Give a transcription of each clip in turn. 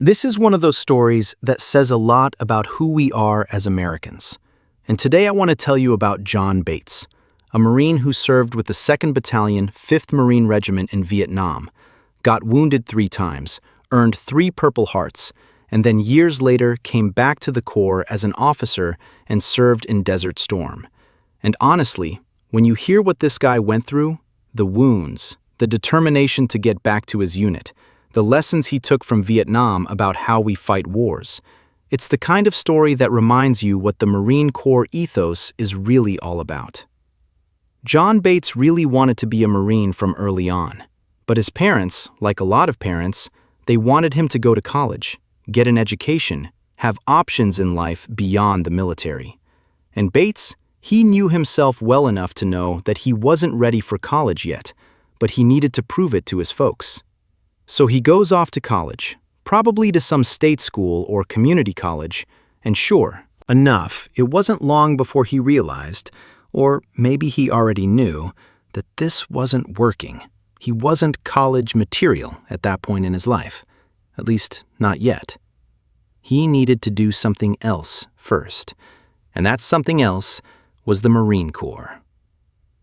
This is one of those stories that says a lot about who we are as Americans. And today I want to tell you about John Bates, a Marine who served with the 2nd Battalion, 5th Marine Regiment in Vietnam, got wounded 3 times, earned 3 Purple Hearts, and then years later came back to the Corps as an officer and served in Desert Storm. And honestly, when you hear what this guy went through, the wounds, the determination to get back to his unit, the lessons he took from Vietnam about how we fight wars, it's the kind of story that reminds you what the Marine Corps ethos is really all about. John Bates really wanted to be a Marine from early on, but his parents, like a lot of parents, they wanted him to go to college, get an education, have options in life beyond the military. And Bates, he knew himself well enough to know that he wasn't ready for college yet, but he needed to prove it to his folks. So he goes off to college, probably to some state school or community college, and sure enough, it wasn't long before he realized, or maybe he already knew, that this wasn't working. He wasn't college material at that point in his life, at least not yet. He needed to do something else first, and that something else was the Marine Corps.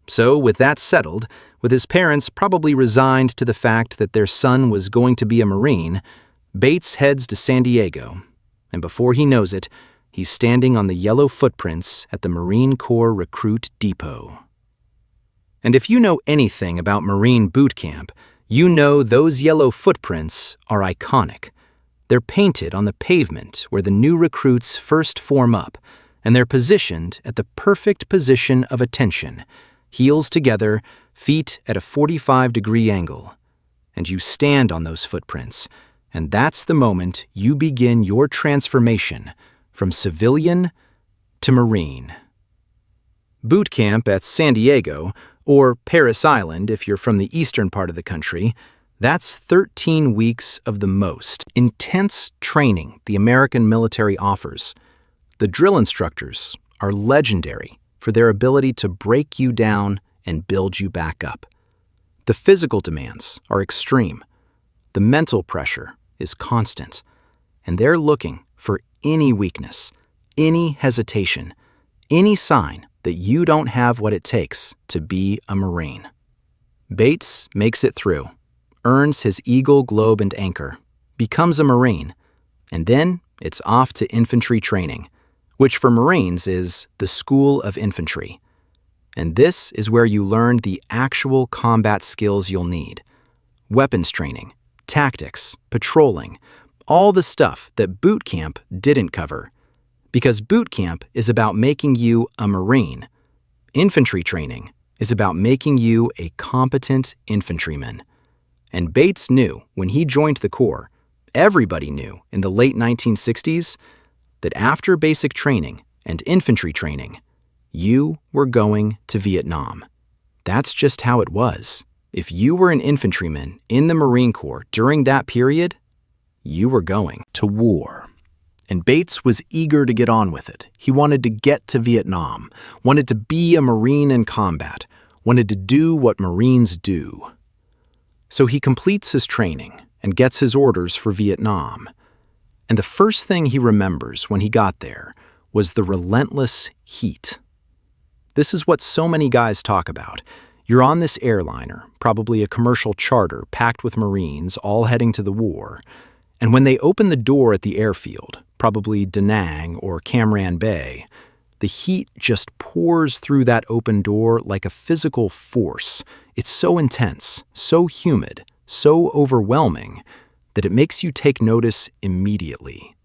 So with that settled, with his parents probably resigned to the fact that their son was going to be a Marine, Bates heads to San Diego, and before he knows it, he's standing on the yellow footprints at the Marine Corps Recruit Depot. And if you know anything about Marine boot camp, you know those yellow footprints are iconic. They're painted on the pavement where the new recruits first form up, and they're positioned at the perfect position of attention, heels together, feet at a 45-degree angle. And you stand on those footprints, and that's the moment you begin your transformation from civilian to Marine. Boot camp at San Diego, or Paris Island if you're from the eastern part of the country, that's 13 weeks of the most intense training the American military offers. The drill instructors are legendary for their ability to break you down and build you back up. The physical demands are extreme. The mental pressure is constant. And they're looking for any weakness, any hesitation, any sign that you don't have what it takes to be a Marine. Bates makes it through, earns his Eagle, Globe, and Anchor, becomes a Marine, and then it's off to infantry training, which for Marines is the School of Infantry. And this is where you learn the actual combat skills you'll need. Weapons training, tactics, patrolling, all the stuff that boot camp didn't cover. Because boot camp is about making you a Marine. Infantry training is about making you a competent infantryman. And Bates knew when he joined the Corps, everybody knew in the late 1960s, that after basic training and infantry training, you were going to Vietnam. That's just how it was. If you were an infantryman in the Marine Corps during that period, you were going to war. And Bates was eager to get on with it. He wanted to get to Vietnam, wanted to be a Marine in combat, wanted to do what Marines do. So he completes his training and gets his orders for Vietnam. And the first thing he remembers when he got there was the relentless heat. This is what so many guys talk about. You're on this airliner, probably a commercial charter packed with Marines all heading to the war, and when they open the door at the airfield, probably Da Nang or Cam Ranh Bay, the heat just pours through that open door like a physical force. It's so intense, so humid, so overwhelming, that it makes you take notice immediately.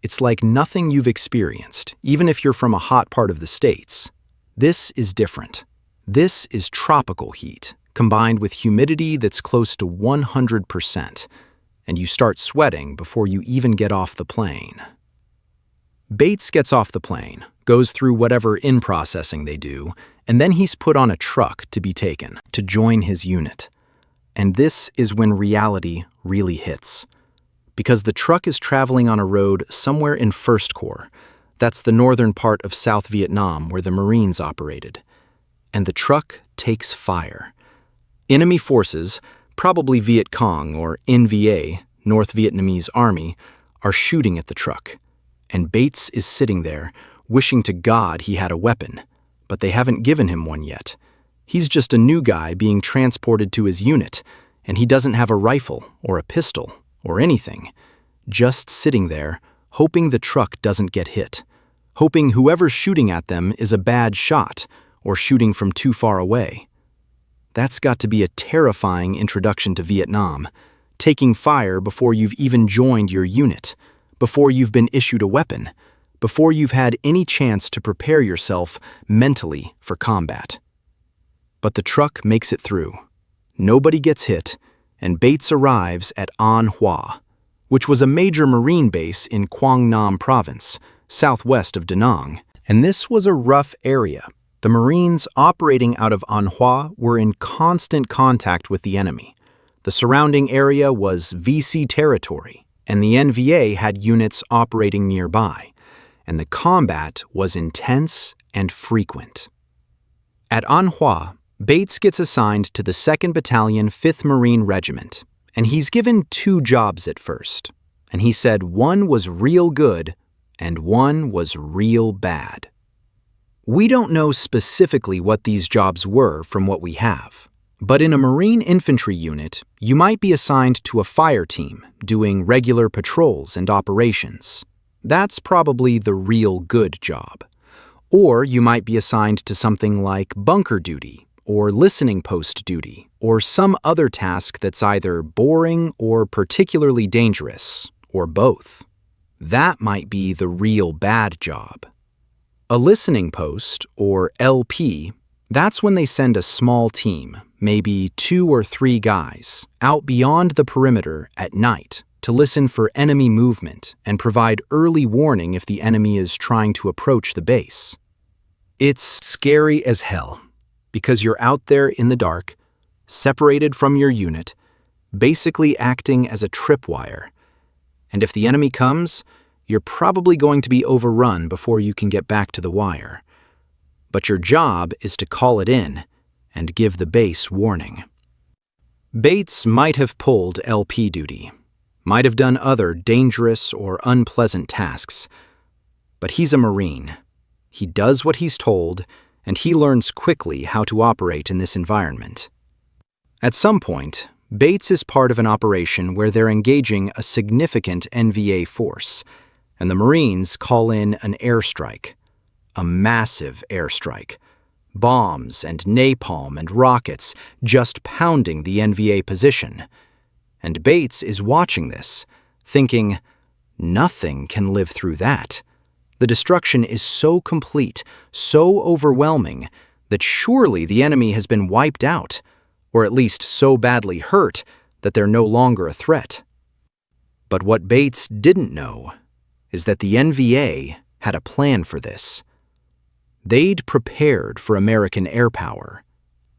It's like nothing you've experienced, even if you're from a hot part of the States. This is different. This is tropical heat, combined with humidity that's close to 100%, and you start sweating before you even get off the plane. Bates gets off the plane, goes through whatever in-processing they do, and then he's put on a truck to be taken to join his unit. And this is when reality really hits. Because the truck is traveling on a road somewhere in First Corps. That's the northern part of South Vietnam where the Marines operated. And the truck takes fire. Enemy forces, probably Viet Cong or NVA, North Vietnamese Army, are shooting at the truck, and Bates is sitting there, wishing to God he had a weapon, but they haven't given him one yet. He's just a new guy being transported to his unit, and he doesn't have a rifle or a pistol or anything, just sitting there, hoping the truck doesn't get hit, hoping whoever's shooting at them is a bad shot or shooting from too far away. That's got to be a terrifying introduction to Vietnam, taking fire before you've even joined your unit, before you've been issued a weapon, before you've had any chance to prepare yourself mentally for combat. But the truck makes it through. Nobody gets hit, and Bates arrives at An Hoa, which was a major Marine base in Quang Nam Province, southwest of Da Nang. And this was a rough area. The Marines operating out of An Hoa were in constant contact with the enemy. The surrounding area was VC territory, and the NVA had units operating nearby, and the combat was intense and frequent. At An Hoa, Bates gets assigned to the 2nd Battalion, 5th Marine Regiment, and he's given 2 jobs at first, and he said one was real good and one was real bad. We don't know specifically what these jobs were from what we have, but in a Marine infantry unit, you might be assigned to a fire team doing regular patrols and operations. That's probably the real good job. Or you might be assigned to something like bunker duty or listening post duty or some other task that's either boring or particularly dangerous, or both. That might be the real bad job. A listening post, or LP, that's when they send a small team, maybe 2 or 3 guys, out beyond the perimeter at night to listen for enemy movement and provide early warning if the enemy is trying to approach the base. It's scary as hell, because you're out there in the dark, separated from your unit, basically acting as a tripwire. And if the enemy comes, you're probably going to be overrun before you can get back to the wire. But your job is to call it in and give the base warning. Bates might have pulled LP duty, might have done other dangerous or unpleasant tasks, but he's a Marine. He does what he's told, and he learns quickly how to operate in this environment. At some point, Bates is part of an operation where they're engaging a significant NVA force, and the Marines call in an airstrike, a massive airstrike, bombs and napalm and rockets just pounding the NVA position. And Bates is watching this, thinking, nothing can live through that. The destruction is so complete, so overwhelming, that surely the enemy has been wiped out, or at least so badly hurt that they're no longer a threat. But what Bates didn't know is that the NVA had a plan for this. They'd prepared for American air power.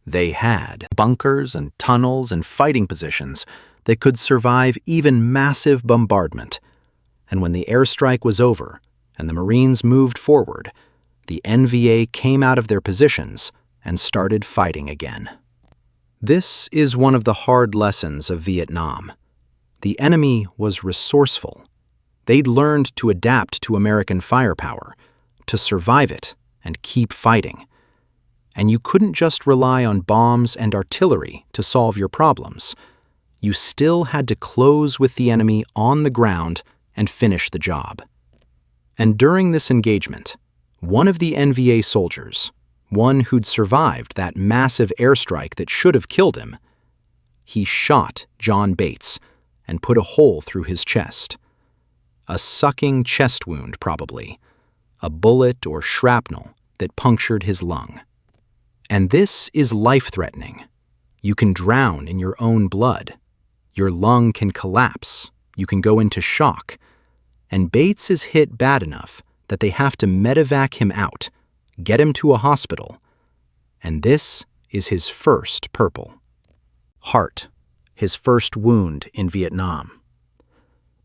They had bunkers and tunnels and fighting positions that could survive even massive bombardment. And when the airstrike was over and the Marines moved forward, the NVA came out of their positions and started fighting again. This is one of the hard lessons of Vietnam. The enemy was resourceful. They'd learned to adapt to American firepower, to survive it and keep fighting. And you couldn't just rely on bombs and artillery to solve your problems. You still had to close with the enemy on the ground and finish the job. And during this engagement, one of the NVA soldiers, one who'd survived that massive airstrike that should have killed him, he shot John Bates and put a hole through his chest. A sucking chest wound, probably. A bullet or shrapnel that punctured his lung. And this is life-threatening. You can drown in your own blood. Your lung can collapse. You can go into shock. And Bates is hit bad enough that they have to medevac him out, get him to a hospital. And this is his first purple. Heart, his first wound in Vietnam.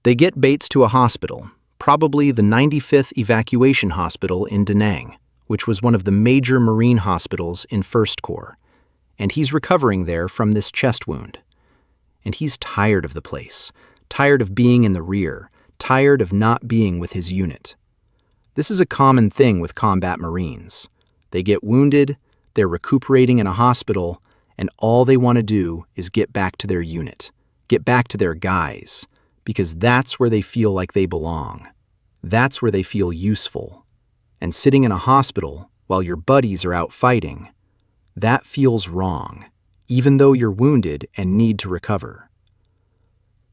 They get Bates to a hospital, probably the 95th Evacuation Hospital in Da Nang, which was one of the major Marine hospitals in First Corps, and he's recovering there from this chest wound. And he's tired of the place, tired of being in the rear, tired of not being with his unit. This is a common thing with combat Marines. They get wounded, they're recuperating in a hospital, and all they want to do is get back to their unit, get back to their guys, because that's where they feel like they belong. That's where they feel useful. And sitting in a hospital while your buddies are out fighting, that feels wrong, even though you're wounded and need to recover.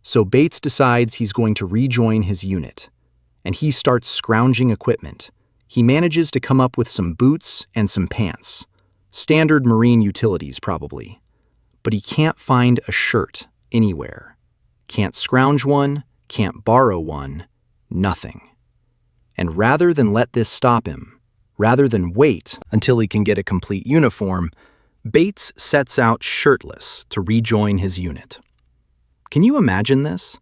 So Bates decides he's going to rejoin his unit, and he starts scrounging equipment. He manages to come up with some boots and some pants. Standard Marine utilities, probably. But he can't find a shirt anywhere. Can't scrounge one, can't borrow one, nothing. And rather than let this stop him, rather than wait until he can get a complete uniform, Bates sets out shirtless to rejoin his unit. Can you imagine this?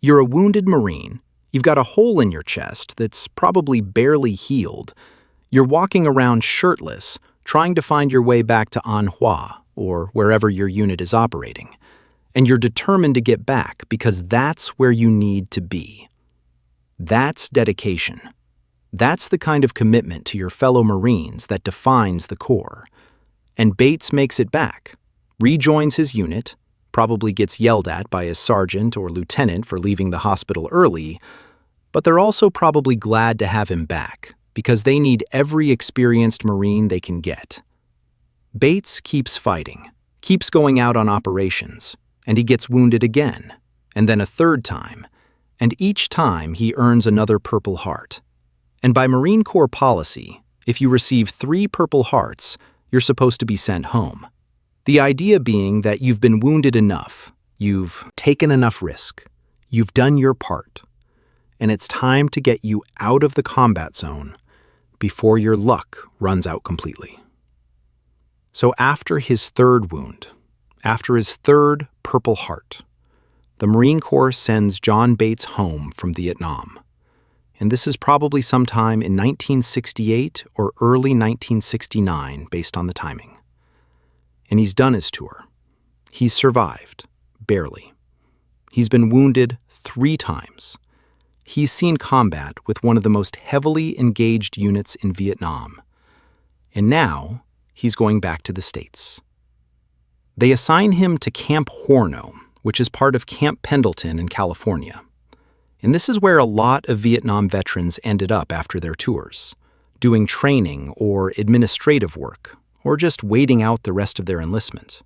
You're a wounded Marine. You've got a hole in your chest that's probably barely healed. You're walking around shirtless, trying to find your way back to Anhua, or wherever your unit is operating. And you're determined to get back because that's where you need to be. That's dedication. That's the kind of commitment to your fellow Marines that defines the Corps. And Bates makes it back, rejoins his unit, probably gets yelled at by his sergeant or lieutenant for leaving the hospital early, but they're also probably glad to have him back because they need every experienced Marine they can get. Bates keeps fighting, keeps going out on operations, and he gets wounded again, and then a third time, and each time he earns another Purple Heart. And by Marine Corps policy, if you receive 3 Purple Hearts, you're supposed to be sent home. The idea being that you've been wounded enough, you've taken enough risk, you've done your part, and it's time to get you out of the combat zone before your luck runs out completely. So after his 3rd wound, after his 3rd Purple Heart, the Marine Corps sends John Bates home from Vietnam. And this is probably sometime in 1968 or early 1969 based on the timing. And he's done his tour. He's survived, barely. He's been wounded 3 times. He's seen combat with one of the most heavily engaged units in Vietnam. And now, he's going back to the States. They assign him to Camp Horno, which is part of Camp Pendleton in California. And this is where a lot of Vietnam veterans ended up after their tours, doing training or administrative work, or just waiting out the rest of their enlistment.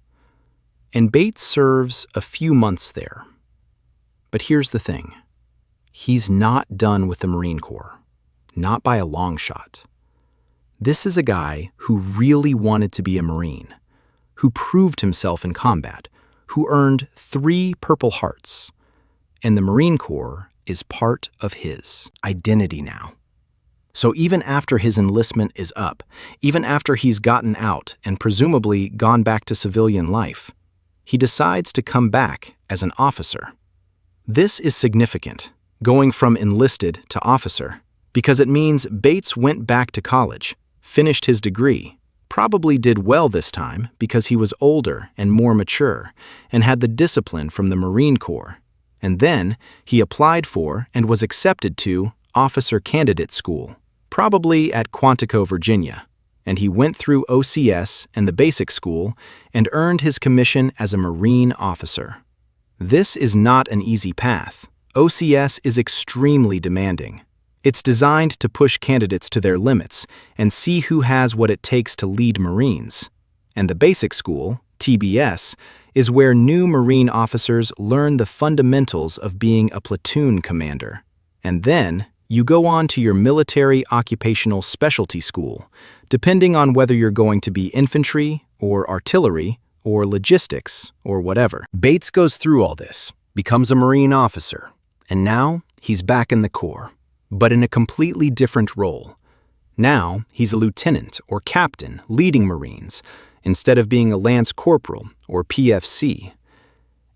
And Bates serves a few months there. But here's the thing. He's not done with the Marine Corps, not by a long shot. This is a guy who really wanted to be a Marine, who proved himself in combat, who earned 3 Purple Hearts, and the Marine Corps is part of his identity now. So even after his enlistment is up, even after he's gotten out and presumably gone back to civilian life, he decides to come back as an officer. This is significant, going from enlisted to officer, because it means Bates went back to college, finished his degree, probably did well this time because he was older and more mature and had the discipline from the Marine Corps. And then he applied for and was accepted to Officer Candidate School, probably at Quantico, Virginia. And he went through OCS and the basic school and earned his commission as a Marine officer. This is not an easy path. OCS is extremely demanding. It's designed to push candidates to their limits and see who has what it takes to lead Marines. And the basic school, TBS, is where new Marine officers learn the fundamentals of being a platoon commander. And then you go on to your military occupational specialty school, depending on whether you're going to be infantry or artillery or logistics or whatever. Bates goes through all this, becomes a Marine officer, and now he's back in the Corps, but in a completely different role. Now he's a lieutenant or captain leading Marines, instead of being a lance corporal or PFC.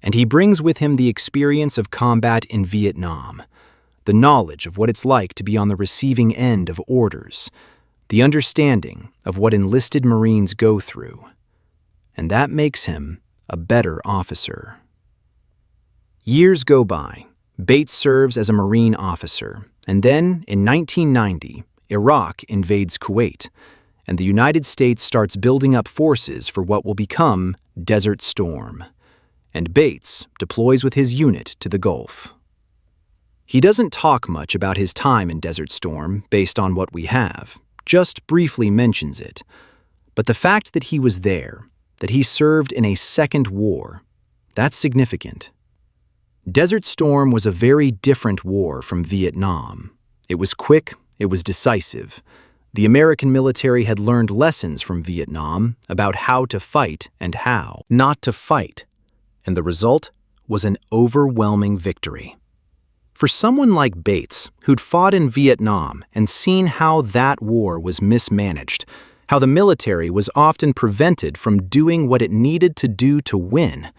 And he brings with him the experience of combat in Vietnam, the knowledge of what it's like to be on the receiving end of orders, the understanding of what enlisted Marines go through. And that makes him a better officer. Years go by, Bates serves as a Marine officer, and then, in 1990, Iraq invades Kuwait, and the United States starts building up forces for what will become Desert Storm. And Bates deploys with his unit to the Gulf. He doesn't talk much about his time in Desert Storm based on what we have, just briefly mentions it. But the fact that he was there, that he served in a second war, that's significant. Desert Storm was a very different war from Vietnam. It was quick, it was decisive. The American military had learned lessons from Vietnam about how to fight and how not to fight, and the result was an overwhelming victory. For someone like Bates, who'd fought in Vietnam and seen how that war was mismanaged, how the military was often prevented from doing what it needed to do to win,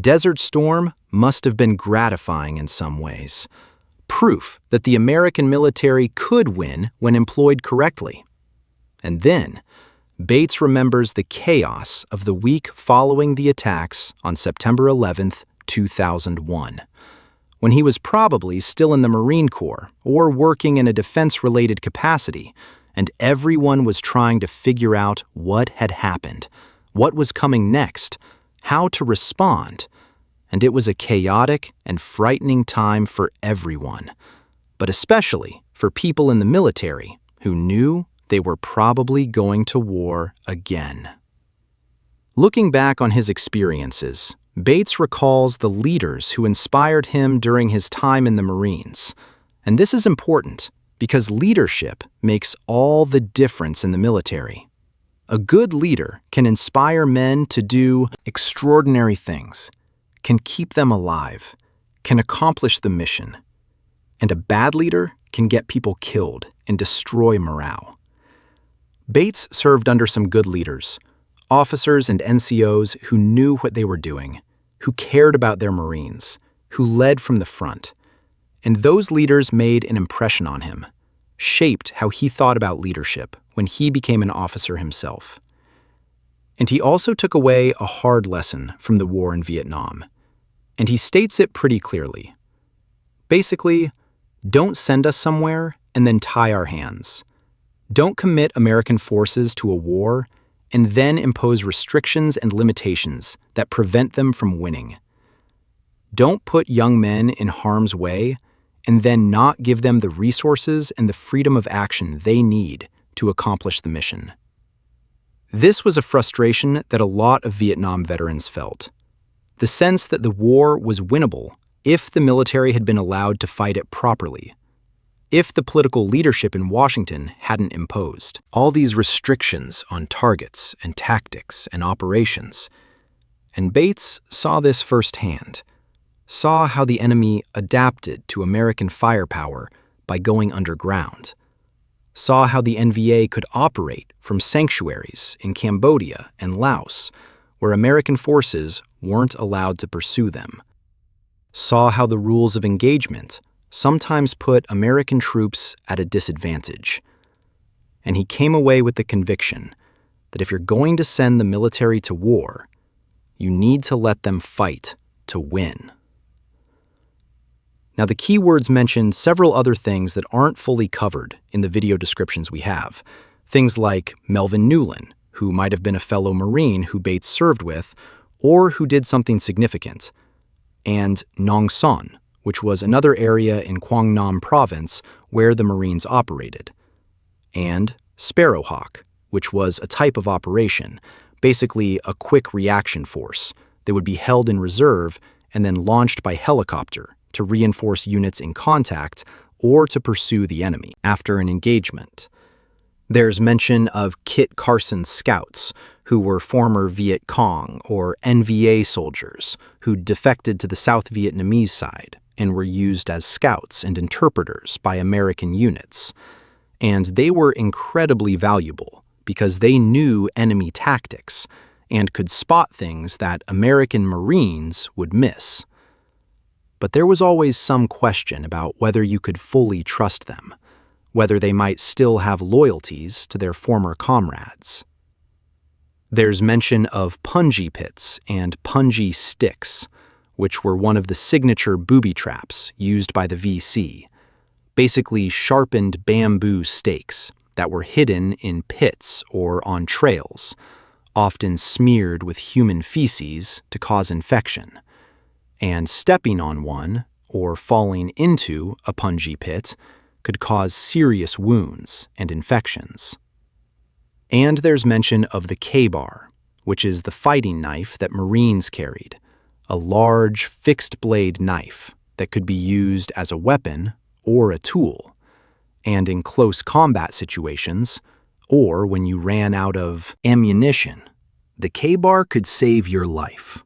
Desert Storm must have been gratifying in some ways. Proof that the American military could win when employed correctly. And then, Bates remembers the chaos of the week following the attacks on September 11th, 2001, when he was probably still in the Marine Corps or working in a defense-related capacity, and everyone was trying to figure out what had happened, what was coming next, how to respond. And it was a chaotic and frightening time for everyone, but especially for people in the military who knew they were probably going to war again. Looking back on his experiences, Bates recalls the leaders who inspired him during his time in the Marines. And this is important because leadership makes all the difference in the military. A good leader can inspire men to do extraordinary things, can keep them alive, can accomplish the mission. And a bad leader can get people killed and destroy morale. Bates served under some good leaders, officers and NCOs who knew what they were doing, who cared about their Marines, who led from the front. And those leaders made an impression on him, shaped how he thought about leadership when he became an officer himself. And he also took away a hard lesson from the war in Vietnam. And he states it pretty clearly. Basically, don't send us somewhere and then tie our hands. Don't commit American forces to a war and then impose restrictions and limitations that prevent them from winning. Don't put young men in harm's way and then not give them the resources and the freedom of action they need to accomplish the mission. This was a frustration that a lot of Vietnam veterans felt. The sense that the war was winnable if the military had been allowed to fight it properly, if the political leadership in Washington hadn't imposed all these restrictions on targets and tactics and operations. And Bates saw this firsthand, saw how the enemy adapted to American firepower by going underground, saw how the NVA could operate from sanctuaries in Cambodia and Laos, where American forces weren't allowed to pursue them, saw how the rules of engagement sometimes put American troops at a disadvantage. And he came away with the conviction that if you're going to send the military to war, you need to let them fight to win. Now, the keywords mention several other things that aren't fully covered in the video descriptions we have. Things like Melvin Newlin, who might have been a fellow Marine who Bates served with, or who did something significant, and Nong Son, which was another area in Quang Nam province where the Marines operated, and Sparrowhawk, which was a type of operation, basically a quick reaction force that would be held in reserve and then launched by helicopter to reinforce units in contact or to pursue the enemy after an engagement. There's mention of Kit Carson's scouts, who were former Viet Cong or NVA soldiers who defected to the South Vietnamese side and were used as scouts and interpreters by American units. And they were incredibly valuable because they knew enemy tactics and could spot things that American Marines would miss. But there was always some question about whether you could fully trust them, whether they might still have loyalties to their former comrades. There's mention of punji pits and punji sticks, which were one of the signature booby traps used by the VC, basically sharpened bamboo stakes that were hidden in pits or on trails, often smeared with human feces to cause infection. And stepping on one, or falling into a punji pit, could cause serious wounds and infections. And there's mention of the K-bar, which is the fighting knife that Marines carried, a large fixed-blade knife that could be used as a weapon or a tool, and in close combat situations, or when you ran out of ammunition, the K-bar could save your life.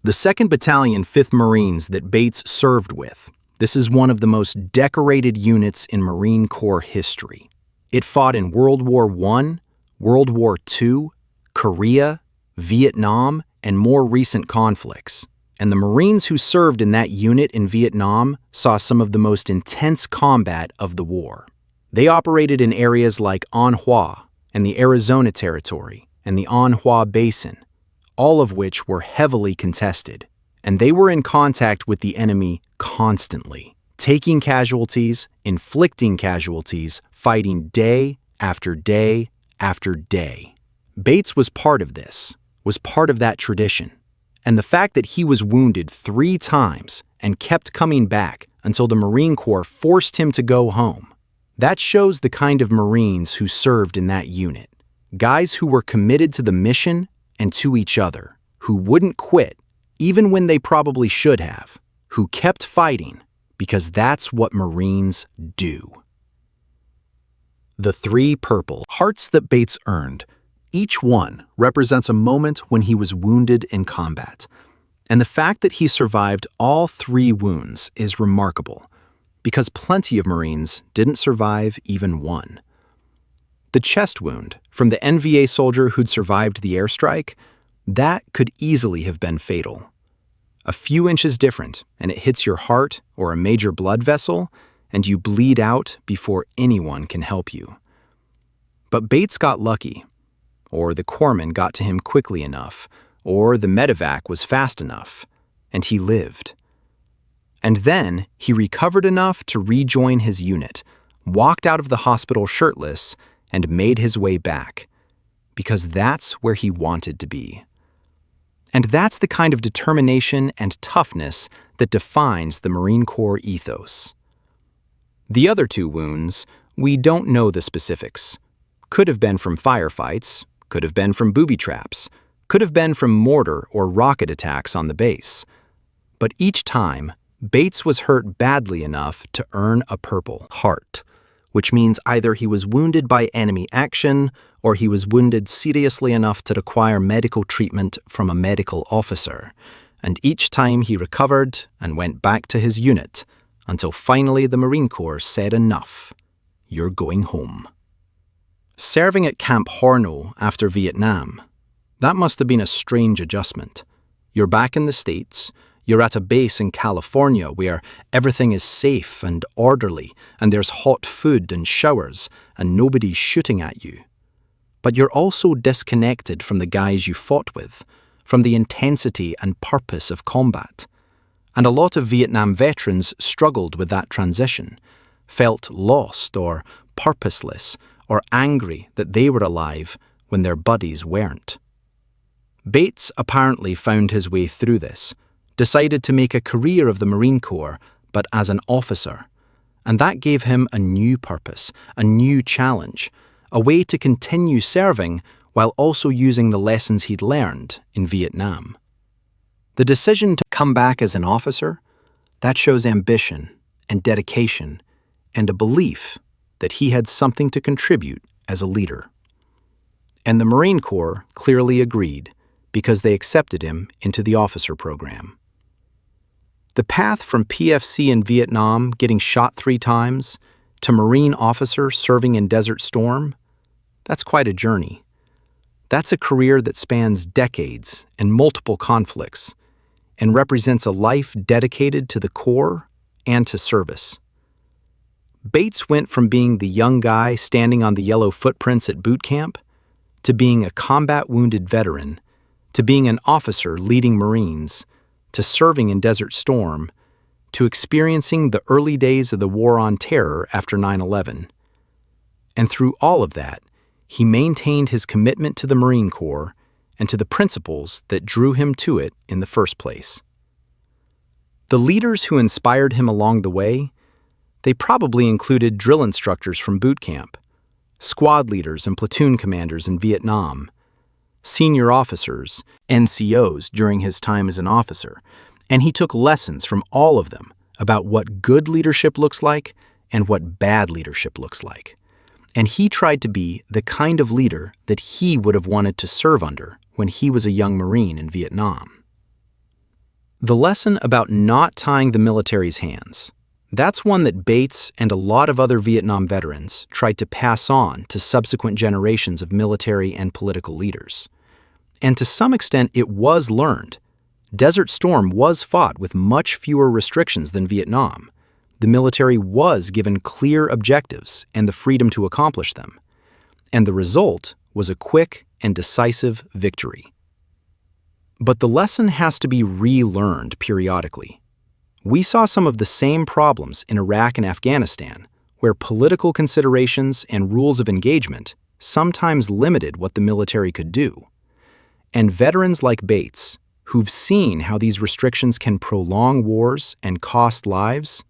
The 2nd Battalion, 5th Marines that Bates served with, this is one of the most decorated units in Marine Corps history. It fought in World War I, World War II, Korea, Vietnam, and more recent conflicts. And the Marines who served in that unit in Vietnam saw some of the most intense combat of the war. They operated in areas like An Hoa and the Arizona Territory and the An Hoa Basin, all of which were heavily contested. And they were in contact with the enemy constantly, taking casualties, inflicting casualties, fighting day after day after day. Bates was part of this, was part of that tradition. And the fact that he was wounded 3 times and kept coming back until the Marine Corps forced him to go home, that shows the kind of Marines who served in that unit. Guys who were committed to the mission and to each other, who wouldn't quit even when they probably should have, who kept fighting because that's what Marines do. The 3 purple hearts that Bates earned. Each one represents a moment when he was wounded in combat. And the fact that he survived all 3 wounds is remarkable, because plenty of Marines didn't survive even one. The chest wound from the NVA soldier who'd survived the airstrike, that could easily have been fatal. A few inches different, and it hits your heart or a major blood vessel, and you bleed out before anyone can help you. But Bates got lucky. Or the corpsman got to him quickly enough, or the medevac was fast enough, and he lived. And then he recovered enough to rejoin his unit, walked out of the hospital shirtless, and made his way back, because that's where he wanted to be. And that's the kind of determination and toughness that defines the Marine Corps ethos. The other 2 wounds, we don't know the specifics. Could have been from firefights, could have been from booby traps, could have been from mortar or rocket attacks on the base. But each time, Bates was hurt badly enough to earn a Purple Heart, which means either he was wounded by enemy action or he was wounded seriously enough to require medical treatment from a medical officer. And each time he recovered and went back to his unit, until finally the Marine Corps said enough. You're going home. Serving at Camp Horno after Vietnam, that must have been a strange adjustment. You're back in the States, you're at a base in California where everything is safe and orderly, and there's hot food and showers, and nobody's shooting at you. But you're also disconnected from the guys you fought with, from the intensity and purpose of combat. And a lot of Vietnam veterans struggled with that transition, felt lost or purposeless, or angry that they were alive when their buddies weren't. Bates apparently found his way through this, decided to make a career of the Marine Corps, but as an officer. And that gave him a new purpose, a new challenge, a way to continue serving while also using the lessons he'd learned in Vietnam. The decision to come back as an officer, that shows ambition and dedication and a belief that he had something to contribute as a leader. And the Marine Corps clearly agreed because they accepted him into the officer program. The path from PFC in Vietnam getting shot 3 times to Marine officer serving in Desert Storm, that's quite a journey. That's a career that spans decades and multiple conflicts and represents a life dedicated to the Corps and to service. Bates went from being the young guy standing on the yellow footprints at boot camp to being a combat-wounded veteran to being an officer leading Marines to serving in Desert Storm, to experiencing the early days of the War on Terror after 9/11. And through all of that, he maintained his commitment to the Marine Corps and to the principles that drew him to it in the first place. The leaders who inspired him along the way, they probably included drill instructors from boot camp, squad leaders and platoon commanders in Vietnam, senior officers, NCOs during his time as an officer, and he took lessons from all of them about what good leadership looks like and what bad leadership looks like. And he tried to be the kind of leader that he would have wanted to serve under when he was a young Marine in Vietnam. The lesson about not tying the military's hands, that's one that Bates and a lot of other Vietnam veterans tried to pass on to subsequent generations of military and political leaders. And to some extent, it was learned. Desert Storm was fought with much fewer restrictions than Vietnam. The military was given clear objectives and the freedom to accomplish them. And the result was a quick and decisive victory. But the lesson has to be relearned periodically. We saw some of the same problems in Iraq and Afghanistan, where political considerations and rules of engagement sometimes limited what the military could do. And veterans like Bates, who've seen how these restrictions can prolong wars and cost lives,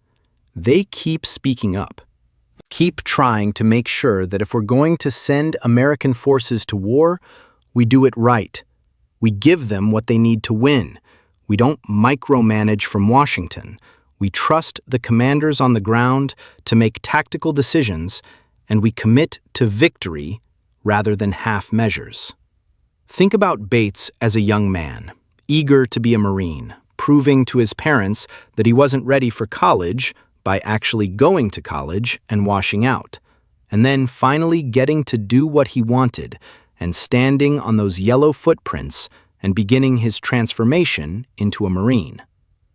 they keep speaking up, keep trying to make sure that if we're going to send American forces to war, we do it right. We give them what they need to win. We don't micromanage from Washington. We trust the commanders on the ground to make tactical decisions, and we commit to victory rather than half measures. Think about Bates as a young man, eager to be a Marine, proving to his parents that he wasn't ready for college by actually going to college and washing out, and then finally getting to do what he wanted and standing on those yellow footprints and beginning his transformation into a Marine.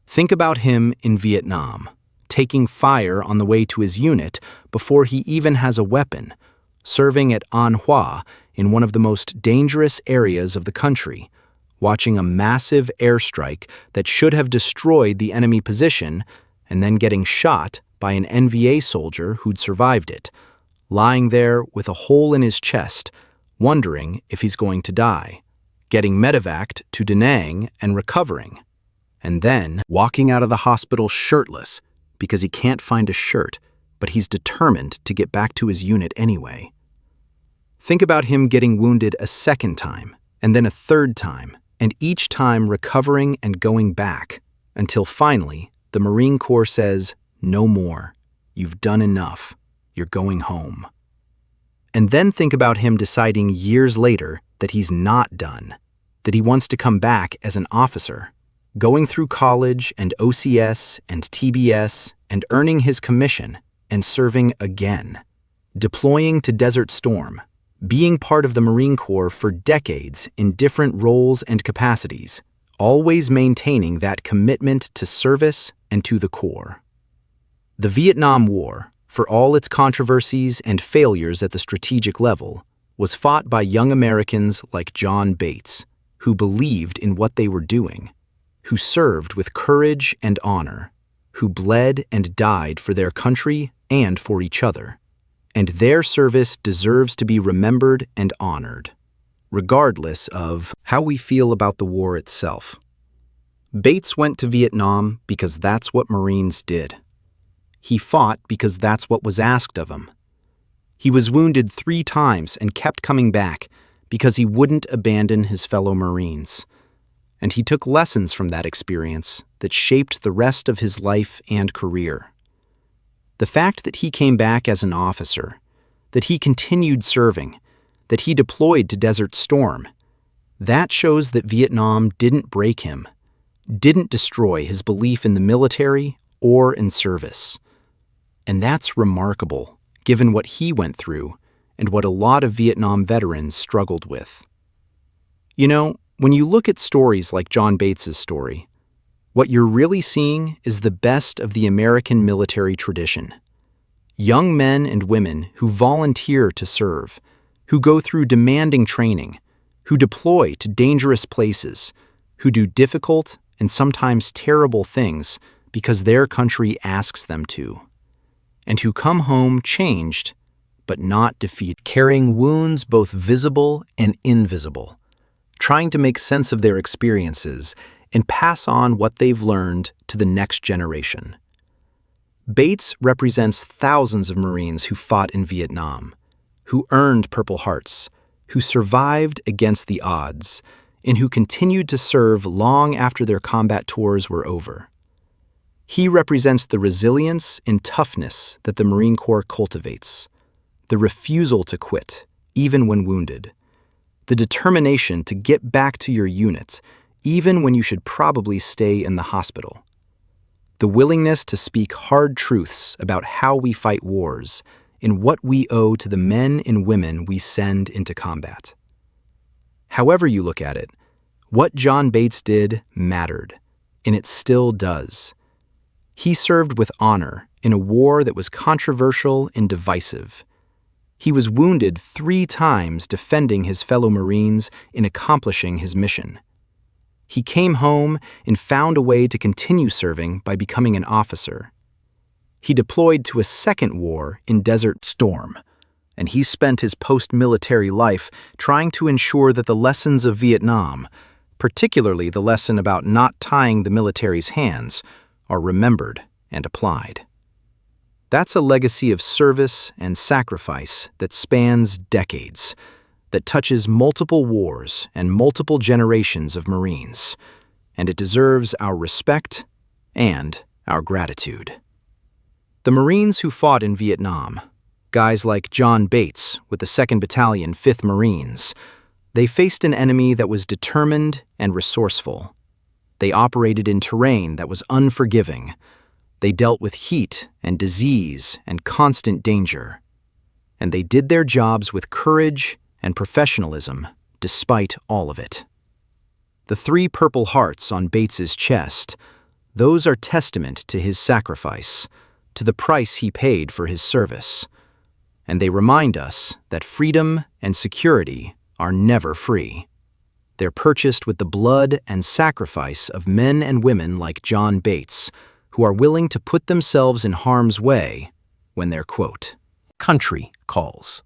Think about him in Vietnam, taking fire on the way to his unit before he even has a weapon, serving at An Hoa in one of the most dangerous areas of the country, watching a massive airstrike that should have destroyed the enemy position and then getting shot by an NVA soldier who'd survived it, lying there with a hole in his chest, wondering if he's going to die, getting medevaced to Da Nang and recovering, and then walking out of the hospital shirtless because he can't find a shirt, but he's determined to get back to his unit anyway. Think about him getting wounded a second time, and then a third time, and each time recovering and going back, until finally, the Marine Corps says, "No more. You've done enough. You're going home." And then think about him deciding years later that he's not done, that he wants to come back as an officer, going through college and OCS and TBS and earning his commission and serving again, deploying to Desert Storm, being part of the Marine Corps for decades in different roles and capacities, always maintaining that commitment to service and to the Corps. The Vietnam War, for all its controversies and failures at the strategic level, was fought by young Americans like John Bates, who believed in what they were doing, who served with courage and honor, who bled and died for their country and for each other. And their service deserves to be remembered and honored, regardless of how we feel about the war itself. Bates went to Vietnam because that's what Marines did. He fought because that's what was asked of him. He was wounded 3 times and kept coming back because he wouldn't abandon his fellow Marines. And he took lessons from that experience that shaped the rest of his life and career. The fact that he came back as an officer, that he continued serving, that he deployed to Desert Storm, that shows that Vietnam didn't break him, didn't destroy his belief in the military or in service. And that's remarkable, given what he went through and what a lot of Vietnam veterans struggled with. You know, when you look at stories like John Bates's story, what you're really seeing is the best of the American military tradition. Young men and women who volunteer to serve, who go through demanding training, who deploy to dangerous places, who do difficult and sometimes terrible things because their country asks them to, and who come home changed but not defeated, carrying wounds both visible and invisible, trying to make sense of their experiences and pass on what they've learned to the next generation. Bates represents thousands of Marines who fought in Vietnam, who earned Purple Hearts, who survived against the odds, and who continued to serve long after their combat tours were over. He represents the resilience and toughness that the Marine Corps cultivates, the refusal to quit, even when wounded, the determination to get back to your unit, even when you should probably stay in the hospital, the willingness to speak hard truths about how we fight wars and what we owe to the men and women we send into combat. However you look at it, what John Bates did mattered, and it still does. He served with honor in a war that was controversial and divisive. He was wounded 3 times defending his fellow Marines in accomplishing his mission. He came home and found a way to continue serving by becoming an officer. He deployed to a second war in Desert Storm, and he spent his post-military life trying to ensure that the lessons of Vietnam, particularly the lesson about not tying the military's hands, are remembered and applied. That's a legacy of service and sacrifice that spans decades, that touches multiple wars and multiple generations of Marines, and it deserves our respect and our gratitude. The Marines who fought in Vietnam, guys like John Bates with the 2nd Battalion, 5th Marines, they faced an enemy that was determined and resourceful. They operated in terrain that was unforgiving. They dealt with heat and disease and constant danger. And they did their jobs with courage and professionalism despite all of it. The 3 Purple Hearts on Bates's chest, those are testament to his sacrifice, to the price he paid for his service. And they remind us that freedom and security are never free. They're purchased with the blood and sacrifice of men and women like John Bates, who are willing to put themselves in harm's way when their, quote, country calls.